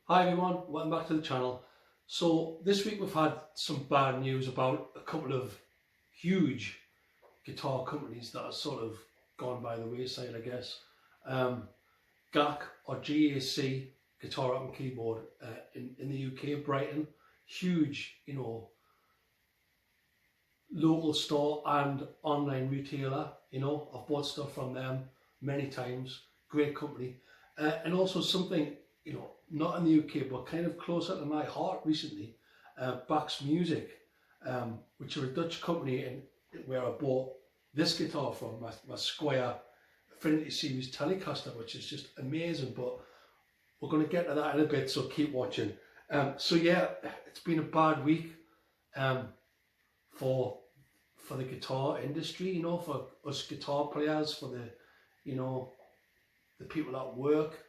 Hi everyone, welcome back to the channel. So this week we've had some bad news about a couple of huge guitar companies that have sort of gone by the wayside, I guess. GAK or GAC, Guitar Amp and Keyboard in the UK, Brighton, huge, local store and online retailer. I've bought stuff from them many times, great company. And also something, not in the UK, but kind of closer to my heart recently, Bax Music, which are a Dutch company and where I bought this guitar from, my Squier Affinity Series Telecaster, which is just amazing, but we're going to get to that in a bit, so keep watching. So yeah, it's been a bad week for the guitar industry, for us guitar players, for the people that work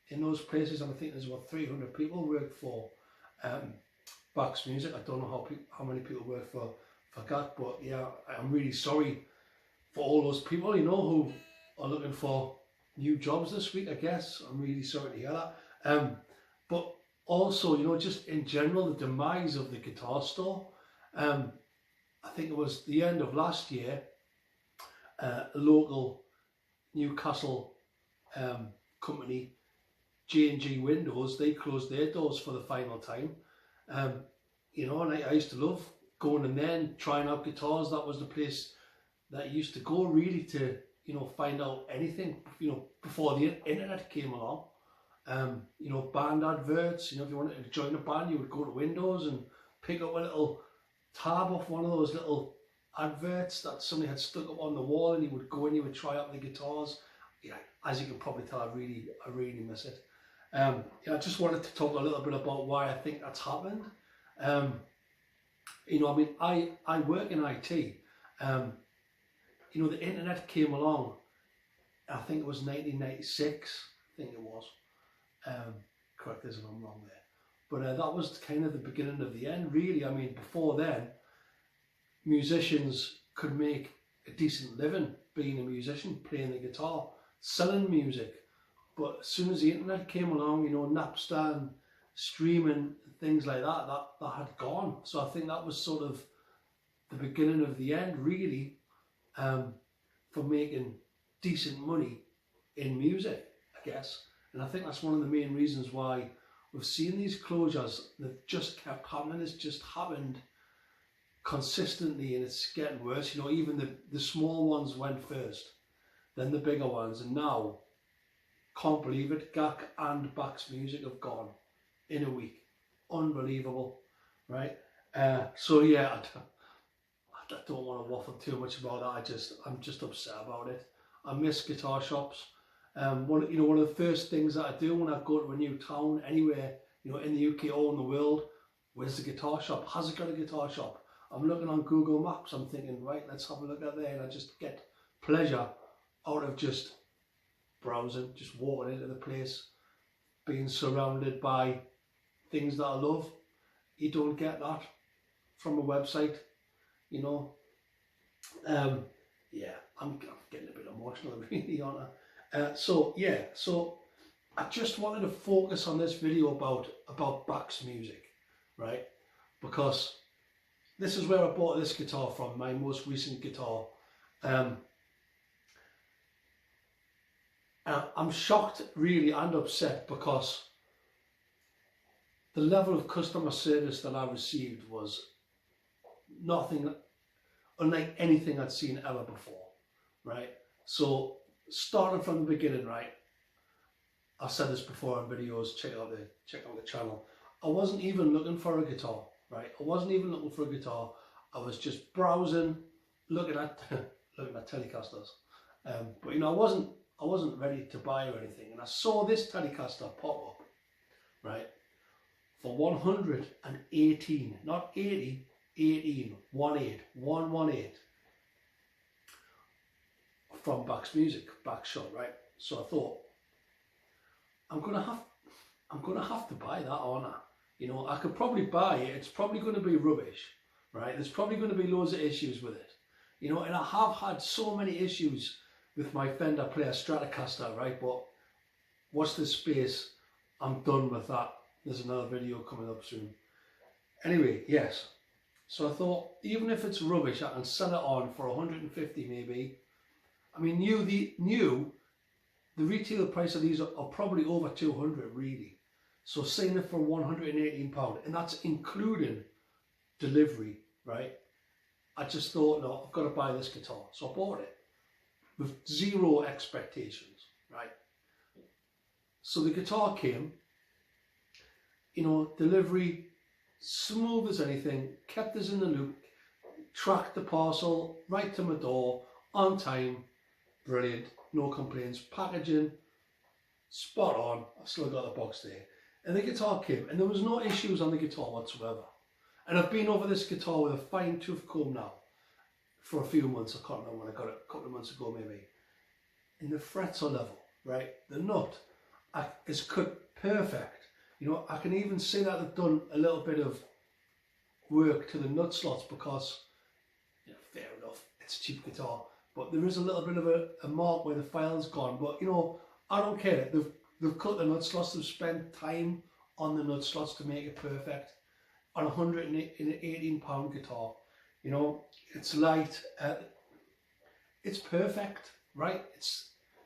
in those places. And I think there's about 300 people work for Bax Music. I don't know how many people work for GAK, but yeah, I'm really sorry for all those people, who are looking for new jobs this week, I guess. I'm really sorry to hear that. But also, just in general, the demise of the guitar store. I think it was the end of last year, a local Newcastle company, G&G Windows, they closed their doors for the final time. And I used to love going in there and trying out guitars. That was the place that I used to go really to, find out anything, before the internet came along. Band adverts, if you wanted to join a band, you would go to Windows and pick up a little tab off one of those little adverts that somebody had stuck up on the wall, and you would go and you would try out the guitars. Yeah, as you can probably tell, I really miss it. I just wanted to talk a little bit about why I think that's happened. I work in IT. The internet came along, I think it was 1996, I think it was. Correct us if I'm wrong there. But that was kind of the beginning of the end, really. I mean, before then, musicians could make a decent living being a musician, playing the guitar, selling music. But as soon as the internet came along, Napster and streaming, things like that had gone. So I think that was sort of the beginning of the end, really, for making decent money in music, I guess. And I think that's one of the main reasons why we've seen these closures that just kept happening. It's just happened consistently, and it's getting worse. Even the small ones went first, then the bigger ones, and now, can't believe it, GAK and Bax Music have gone in a week. Unbelievable, right? So yeah, I don't want to waffle too much about that. I'm just upset about it. I miss guitar shops. One of the first things that I do when I go to a new town, anywhere, in the UK or in the world, where's the guitar shop? Has it got a guitar shop? I'm looking on Google Maps, I'm thinking, right, let's have a look at there, and I just get pleasure out of just browsing, just walking into the place, being surrounded by things that I love. You don't get that from a website, yeah, I'm getting a bit emotional, really, aren't I? So I just wanted to focus on this video about Bax Music, right? Because this is where I bought this guitar from, my most recent guitar. I'm shocked, really, and upset, because the level of customer service that I received was nothing unlike anything I'd seen ever before, right? So starting from the beginning, right? I've said this before in videos, check out the channel. I wasn't even looking for a guitar, right? I wasn't even looking for a guitar. I was just browsing, looking at Telecasters. But I wasn't ready to buy or anything, and I saw this Telecaster pop up, right, for 118, not 80, 18, 118, from Bax Music, Bax shop, right? So I thought, I'm gonna have to buy that, aren't I? I could probably buy it. It's probably going to be rubbish, right? There's probably going to be loads of issues with it, and I have had so many issues with my Fender Player Stratocaster, right? But watch this space, I'm done with that There's another video coming up soon. Anyway, yes. So I thought, even if it's rubbish, I can sell it on for 150 maybe. I mean, the retail price of these are probably over 200 really. So selling it for £118, and that's including delivery, right? I just thought, no, I've got to buy this guitar. So I bought it with zero expectations, right? So the guitar came, you know, delivery, smooth as anything, kept us in the loop, tracked the parcel right to my door, on time, brilliant, no complaints, packaging, spot on, I've still got the box there. And the guitar came, and there was no issues on the guitar whatsoever. And I've been over this guitar with a fine tooth comb now for a few months. I can't remember when I got it, a couple of months ago maybe. And the frets are level, right? The nut is cut perfect. You know, I can even see that they've done a little bit of work to the nut slots because, you know, fair enough, it's a cheap guitar. But there is a little bit of a mark where the file's gone. But, you know, I don't care. They've cut the nut slots. They've spent time on the nut slots to make it perfect. On a £118 guitar, you know, it's light. It's perfect, right?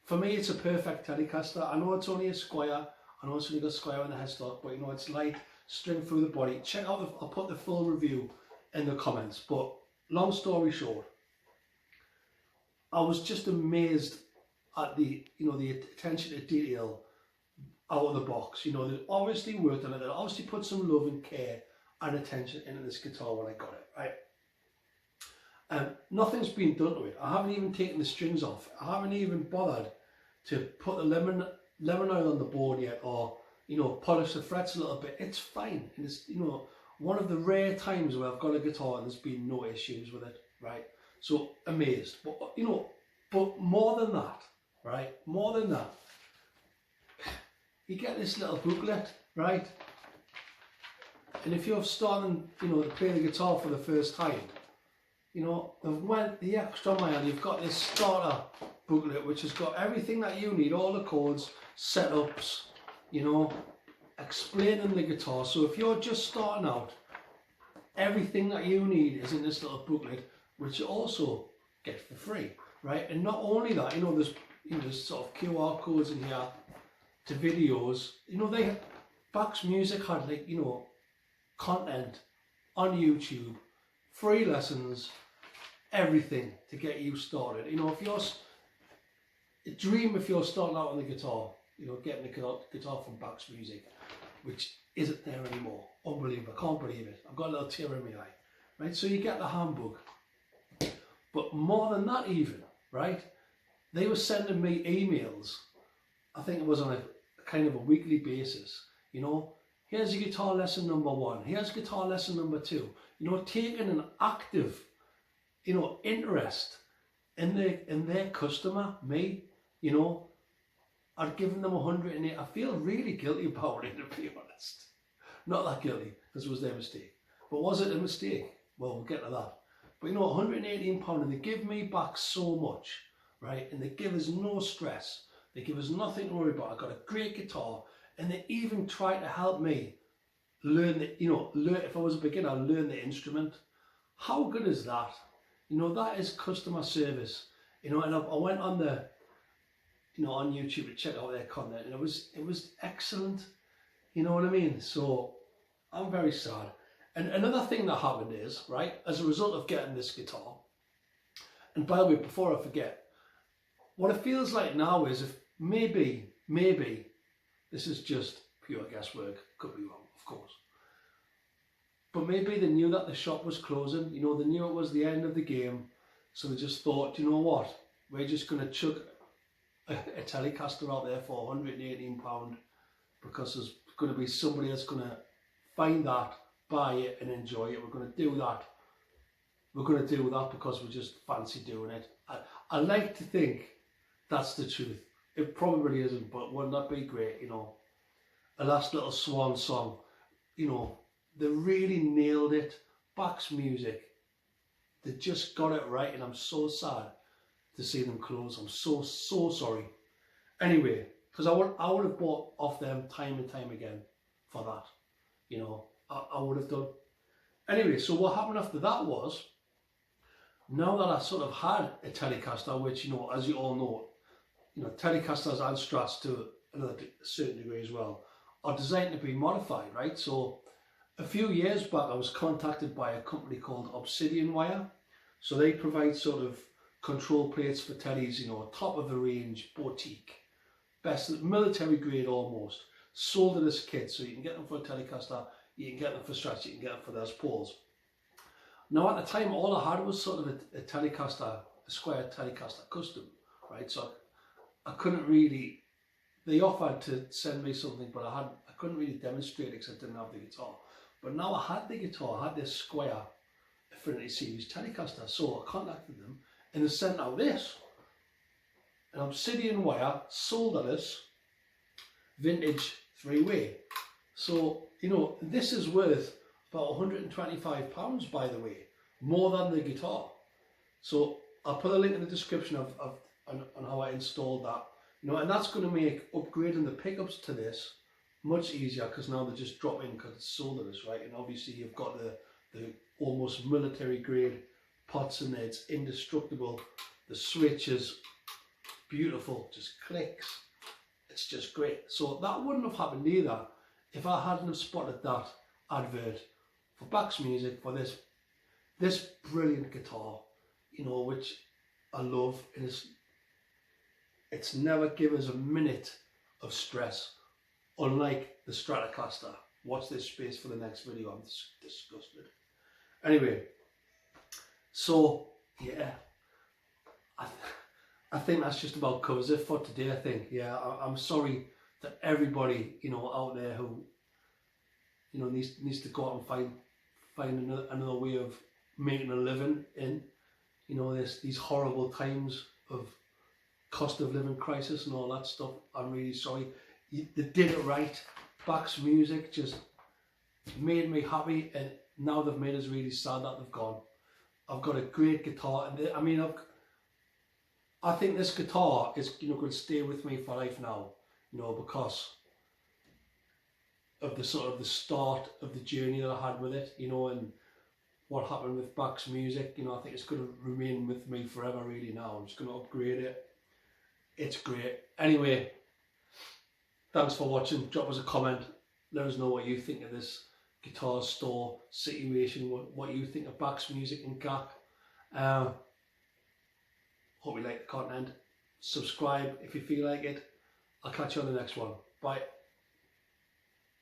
For me, it's a perfect Telecaster. I know it's only a Squier. I know it's only got Squier on the headstock, but you know, it's light, string through the body. Check out, I'll put the full review in the comments. But long story short, I was just amazed at the attention to detail out of the box. You know, they obviously worked on it. They obviously put some love and care and attention into this guitar when I got it, right? Nothing's been done to it. I haven't even taken the strings off. I haven't even bothered to put the lemon oil on the board yet, or, you know, polish the frets a little bit. It's fine. And it's, you know, one of the rare times where I've got a guitar and there's been no issues with it, right? So amazed. But, you know, but more than that, right? More than that, you get this little booklet, right? And if you're starting, you know, to play the guitar for the first time, you know, they've went the extra mile. You've got this starter booklet which has got everything that you need, all the chords, setups, you know, explaining the guitar. So if you're just starting out, everything that you need is in this little booklet, which you also get for free, right? And not only that, you know, there's sort of QR codes in here to videos. You know, Bax Music had, like, you know, content on YouTube, free lessons, everything to get you started. You know, if you're starting out on the guitar, you know, getting the guitar from Bax Music, which isn't there anymore. Unbelievable, I can't believe it. I've got a little tear in my eye, right? So you get the handbook, but more than that even, right? They were sending me emails, I think it was on a kind of a weekly basis, you know, here's your guitar lesson number 1, here's guitar lesson number 2, you know, taking an active, you know, interest in their customer, me, you know. I'd given them 108. I feel really guilty about it, to be honest. Not that guilty, because it was their mistake. But was it a mistake? Well, we'll get to that. But, you know, £118, and they give me back so much, right? And they give us no stress. They give us nothing to worry about. I got a great guitar, and they even try to help me learn if I was a beginner, learn the instrument. How good is that? You know, that is customer service. You know, and I went on on YouTube to check out their content, and it was excellent. You know what I mean? So I'm very sad. And another thing that happened is, right, as a result of getting this guitar, and by the way, before I forget, what it feels like now is, if maybe this is just pure guesswork, could be wrong, of course, but maybe they knew that the shop was closing. You know, they knew it was the end of the game, so they just thought, you know what, we're just going to chuck a Telecaster out there for £118 because there's going to be somebody that's going to find that, buy it and enjoy it. We're going to do that. We're going to do that because we just fancy doing it. I like to think that's the truth. It probably isn't, but wouldn't that be great, you know? A last little swan song, you know, they really nailed it. Bax Music, they just got it right, and I'm so sad to see them close. I'm so sorry. Anyway, because I would have bought off them time and time again. for that. You know, I would have done. Anyway, so what happened after that was, now that I sort of had a Telecaster, which, you know, as you all know, you know, Telecasters and Strats to a certain degree as well, are designed to be modified, right? So a few years back, I was contacted by a company called Obsidian wire. So they provide sort of control plates for tellies, you know, top of the range, boutique, best, military grade almost, sold in this kit. So you can get them for a Telecaster, you can get them for Strats, you can get them for Les Pauls. Now at the time, all I had was sort of a Telecaster, a Squier Telecaster custom, right? So I couldn't really, they offered to send me something, but I couldn't really demonstrate it because I didn't have the guitar. But now I had the guitar, I had this Squier Affinity Series Telecaster, so I contacted them and they sent out this, an Obsidian wire solderless vintage 3-way. So, you know, this is worth about £125, by the way, more than the guitar. So I'll put a link in the description on how I installed that. You know, and that's going to make upgrading the pickups to this much easier, because now they just drop in because it's solderless, right? And obviously you've got the almost military grade pots in there. It's indestructible. The switch is beautiful, just clicks. It's just great. So that wouldn't have happened either if I hadn't have spotted that advert for Bax Music for this brilliant guitar, you know, which I love. And it's never given us a minute of stress, unlike the Stratocaster. Watch this space for the next video. I'm disgusted. Anyway, so yeah, I think that's just about covers it for today. I think, yeah, I'm sorry to everybody, you know, out there who, you know, needs to go out and find another way of making a living in, you know, these horrible times of cost of living crisis and all that stuff. I'm really sorry. They did it right. Bax Music just made me happy, and now they've made us really sad that they've gone. I've got a great guitar, and I mean, I think this guitar is, you know, going to stay with me for life now, you know, because of the sort of the start of the journey that I had with it, you know, and what happened with Bax Music. You know, I think it's going to remain with me forever really now. I'm just going to upgrade it. It's great. Anyway, thanks for watching. Drop us a comment. Let us know what you think of this guitar store situation, what you think of Bax Music and GAK. Hope you like the content. Subscribe if you feel like it. I'll catch you on the next one. Bye.